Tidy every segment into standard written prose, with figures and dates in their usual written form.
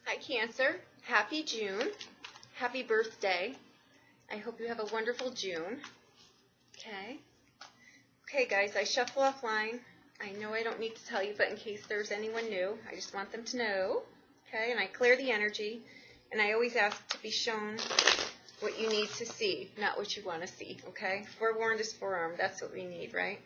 Hi, Cancer. Happy June. Happy birthday. I hope you have a wonderful June. Okay. Okay, guys, I shuffle offline. I know I don't need to tell you, but in case there's anyone new, I just want them to know. Okay, and I clear the energy, and I always ask to be shown what you need to see, not what you want to see, okay? Forewarned is forearmed. That's what we need, right?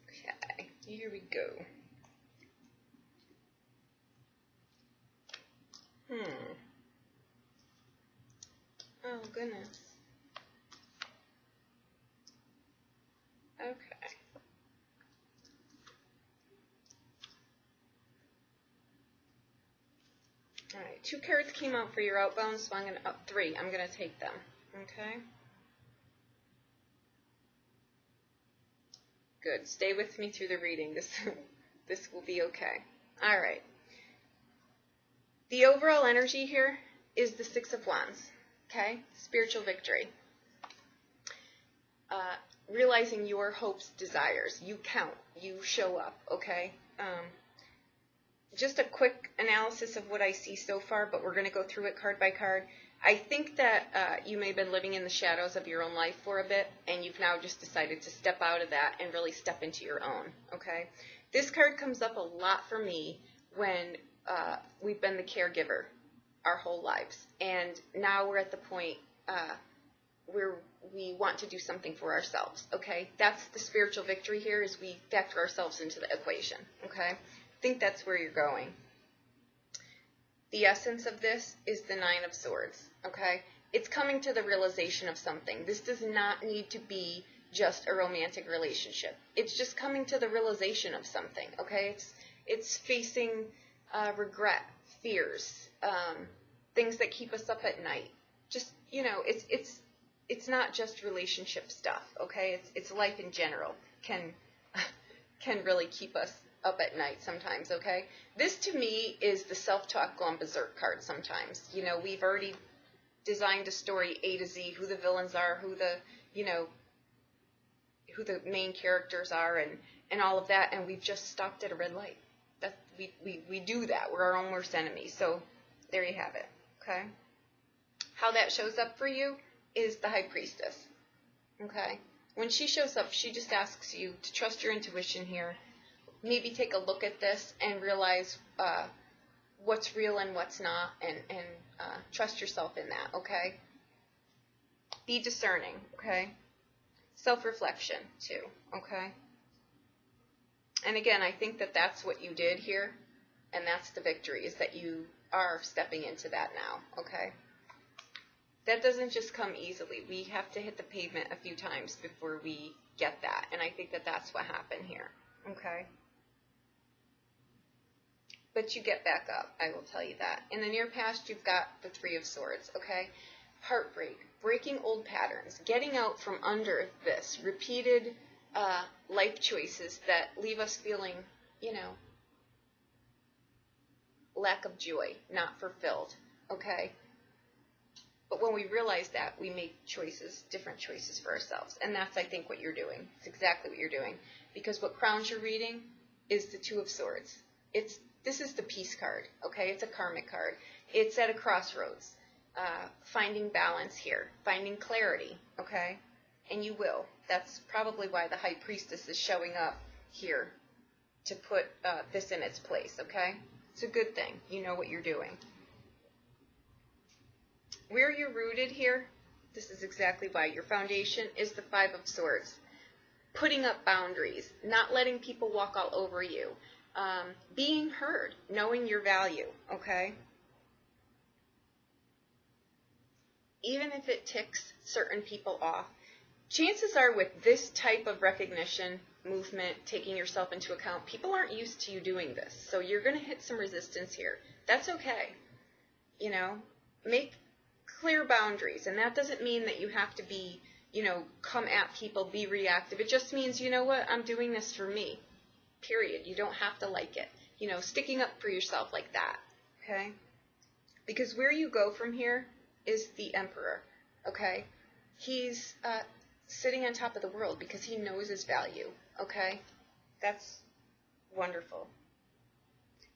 Okay, here we go. Oh, goodness. Okay. All right, 2 cards came out for your outbound, so I'm going to, 3. I'm going to take them, okay? Good. Stay with me through the reading. This will be okay. All right. The overall energy here is the 6 of Wands, okay? Spiritual victory. Realizing your hopes, desires. You count. You show up, okay? Just a quick analysis of what I see so far, but we're going to go through it card by card. I think that you may have been living in the shadows of your own life for a bit, and you've now just decided to step out of that and really step into your own, okay? This card comes up a lot for me when we've been the caregiver our whole lives, and now we're at the point where we want to do something for ourselves, okay? That's the spiritual victory here, is we factor ourselves into the equation, okay? I think that's where you're going. The essence of this is the 9 of Swords, okay? It's coming to the realization of something. This does not need to be just a romantic relationship. It's just coming to the realization of something, okay? It's facing regret, fears, things that keep us up at night. Just, you know, it's not just relationship stuff, okay? It's life in general can really keep us up at night sometimes, okay? This to me is the self-talk gone berserk card sometimes. You know, we've already designed a story A to Z, who the villains are, who the, you know, who the main characters are, and all of that, and we've just stopped at a red light. That we do that. We're our own worst enemies. So there you have it, okay? How that shows up for you is the High Priestess, okay? When she shows up, she just asks you to trust your intuition here. Maybe take a look at this and realize what's real and what's not, and trust yourself in that, okay? Be discerning, okay? Self-reflection, too, okay? And again, I think that that's what you did here, and that's the victory, is that you are stepping into that now, okay? That doesn't just come easily. We have to hit the pavement a few times before we get that, and I think that that's what happened here, okay? But you get back up, I will tell you that. In the near past, you've got the 3 of Swords, okay? Heartbreak, breaking old patterns, getting out from under this, repeated life choices that leave us feeling, you know, lack of joy, not fulfilled, okay? But when we realize that, we make choices, different choices for ourselves. And that's, I think, what you're doing. It's exactly what you're doing. Because what crowns you're reading is the 2 of Swords. This is the peace card, okay? It's a karmic card. It's at a crossroads, finding balance here, finding clarity, okay? And you will. That's probably why the High Priestess is showing up here to put this in its place, okay? It's a good thing. You know what you're doing. Where you're rooted here, this is exactly why. Your foundation is the 5 of Swords. Putting up boundaries, not letting people walk all over you. Being heard, knowing your value, okay? Even if it ticks certain people off, chances are with this type of recognition, movement, taking yourself into account, people aren't used to you doing this. So you're going to hit some resistance here. That's okay. You know, make clear boundaries. And that doesn't mean that you have to be, you know, come at people, be reactive. It just means, you know what, I'm doing this for me. Period. You don't have to like it. You know, sticking up for yourself like that, okay? Because where you go from here is the Emperor, okay? He's sitting on top of the world because he knows his value, okay? That's Wonderful.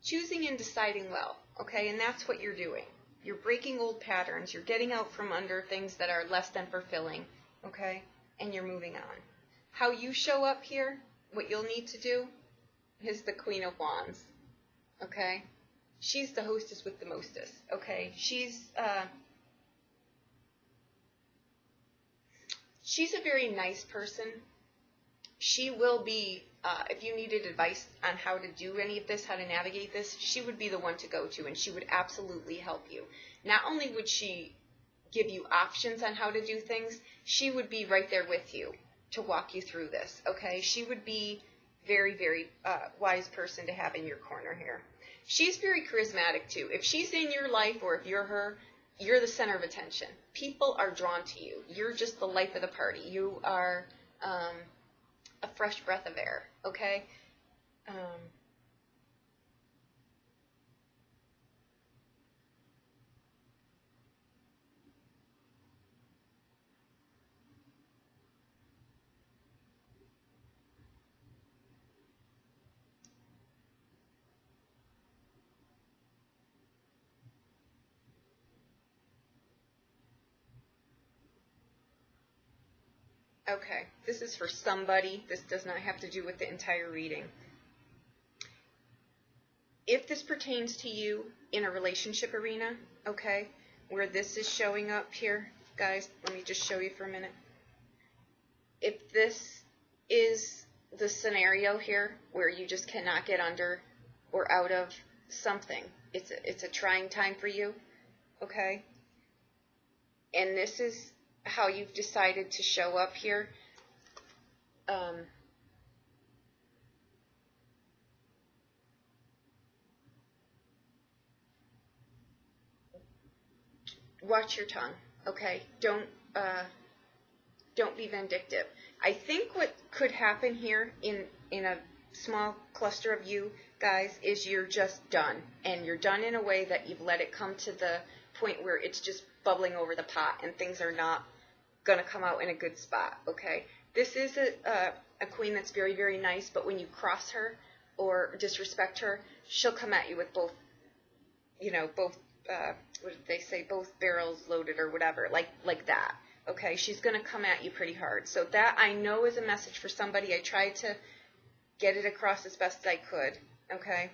Choosing and deciding well, okay? And that's what you're doing. You're breaking old patterns. You're getting out from under things that are less than fulfilling, okay? And you're moving on. How you show up here, what you'll need to do, is the Queen of Wands, okay? She's the hostess with the mostest, okay? She's a very nice person. She will be, if you needed advice on how to do any of this, how to navigate this, she would be the one to go to, and she would absolutely help you. Not only would she give you options on how to do things, she would be right there with you to walk you through this, okay? She would be very, very wise person to have in your corner here. She's very charismatic, too. If she's in your life or if you're her, you're the center of attention. People are drawn to you. You're just the life of the party. You are a fresh breath of air, okay? Okay, this is for somebody. This does not have to do with the entire reading. If this pertains to you in a relationship arena, okay, where this is showing up here, guys, let me just show you for a minute. If this is the scenario here where you just cannot get under or out of something, it's a trying time for you, okay, and this is how you've decided to show up here, watch your tongue, okay? Don't be vindictive. I think what could happen here in a small cluster of you guys is you're just done, and you're done in a way that you've let it come to the point where it's just bubbling over the pot and things are not going to come out in a good spot, okay? This is a queen that's very, very nice, but when you cross her or disrespect her, she'll come at you with both, what did they say, both barrels loaded or whatever, like that, okay? She's going to come at you pretty hard. So that I know is a message for somebody. I tried to get it across as best I could, okay?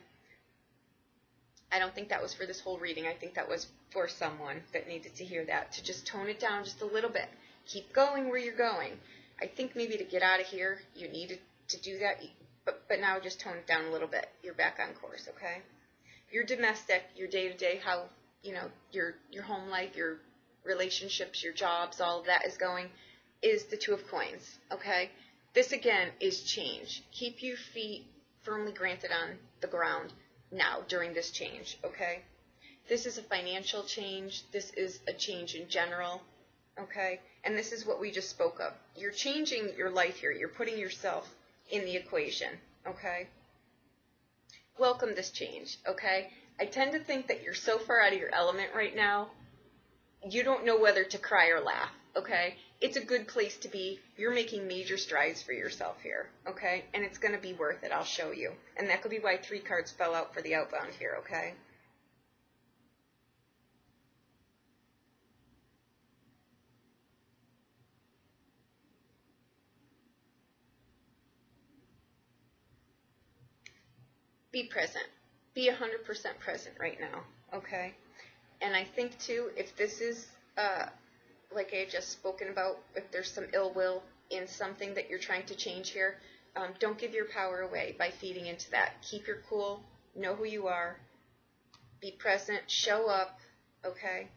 I don't think that was for this whole reading. I think that was for someone that needed to hear that, to just tone it down just a little bit. Keep going where you're going. I think maybe to get out of here, you needed to do that, but now just tone it down a little bit. You're back on course, okay? Your domestic, your day-to-day, how, your home life, your relationships, your jobs, all of that is going, is the Two of Coins, okay? This, again, is change. Keep your feet firmly granted on the ground now during this change, okay? This is a financial change. This is a change in general, okay? And this is what we just spoke of. You're changing your life here. You're putting yourself in the equation, okay? Welcome this change, okay? I tend to think that you're so far out of your element right now, you don't know whether to cry or laugh, okay? It's a good place to be. You're making major strides for yourself here, okay? And it's going to be worth it. I'll show you. And that could be why 3 cards fell out for the outbound here, okay? Be present. Be 100% present right now, okay? And I think, too, if this is, like I had just spoken about, if there's some ill will in something that you're trying to change here, don't give your power away by feeding into that. Keep your cool. Know who you are. Be present. Show up, okay?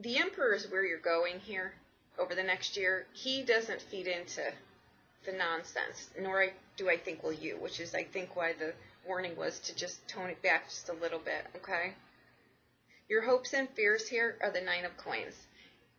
The Emperor is where you're going here over the next year. He doesn't feed into the nonsense, nor do I think will you, which is I think why the warning was to just tone it back just a little bit, okay? Your hopes and fears here are the 9 of Coins.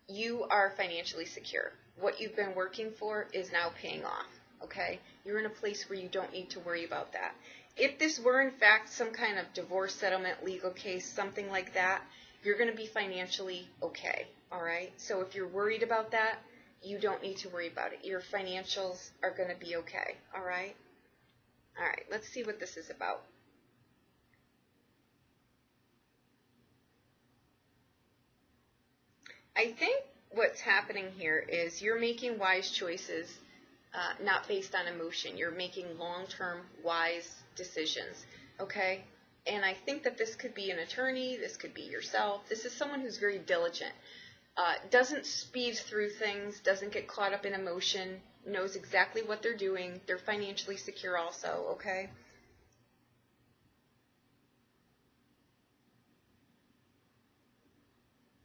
You are financially secure. What you've been working for is now paying off, okay? You're in a place where you don't need to worry about that. If this were in fact some kind of divorce settlement, legal case, something like that, you're going to be financially okay, all right? So if you're worried about that, you don't need to worry about it. Your financials are going to be okay, all right? All right, let's see what this is about. I think what's happening here is you're making wise choices, not based on emotion. You're making long-term wise decisions, okay? And I think that this could be an attorney, this could be yourself. This is someone who's very diligent, doesn't speed through things, doesn't get caught up in emotion, knows exactly what they're doing. They're financially secure also, okay?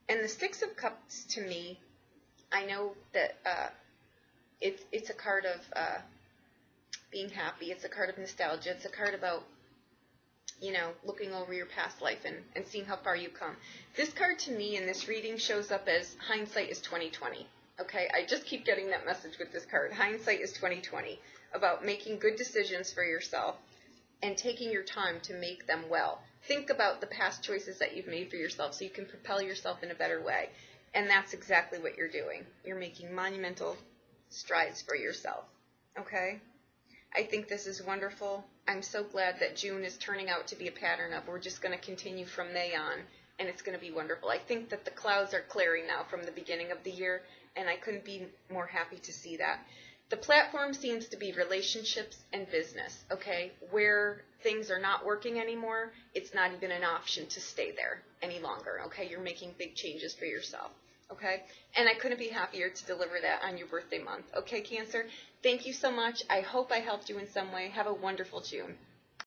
And the Six of Cups, to me, I know that it's a card of being happy. It's a card of nostalgia. It's a card about, you know, looking over your past life and seeing how far you've come. This card, to me, in this reading, shows up as hindsight is 20/20. Okay, I just keep getting that message with this card. Hindsight is 20/20, about making good decisions for yourself and taking your time to make them well. Think about the past choices that you've made for yourself so you can propel yourself in a better way. And that's exactly what you're doing. You're making monumental strides for yourself. Okay? I think this is wonderful. I'm so glad that June is turning out to be a pattern of we're just going to continue from May on, and it's going to be wonderful. I think that the clouds are clearing now from the beginning of the year, and I couldn't be more happy to see that. The platform seems to be relationships and business, okay? Where things are not working anymore, it's not even an option to stay there any longer, okay? You're making big changes for yourself, okay? And I couldn't be happier to deliver that on your birthday month, okay, Cancer? Thank you so much. I hope I helped you in some way. Have a wonderful June.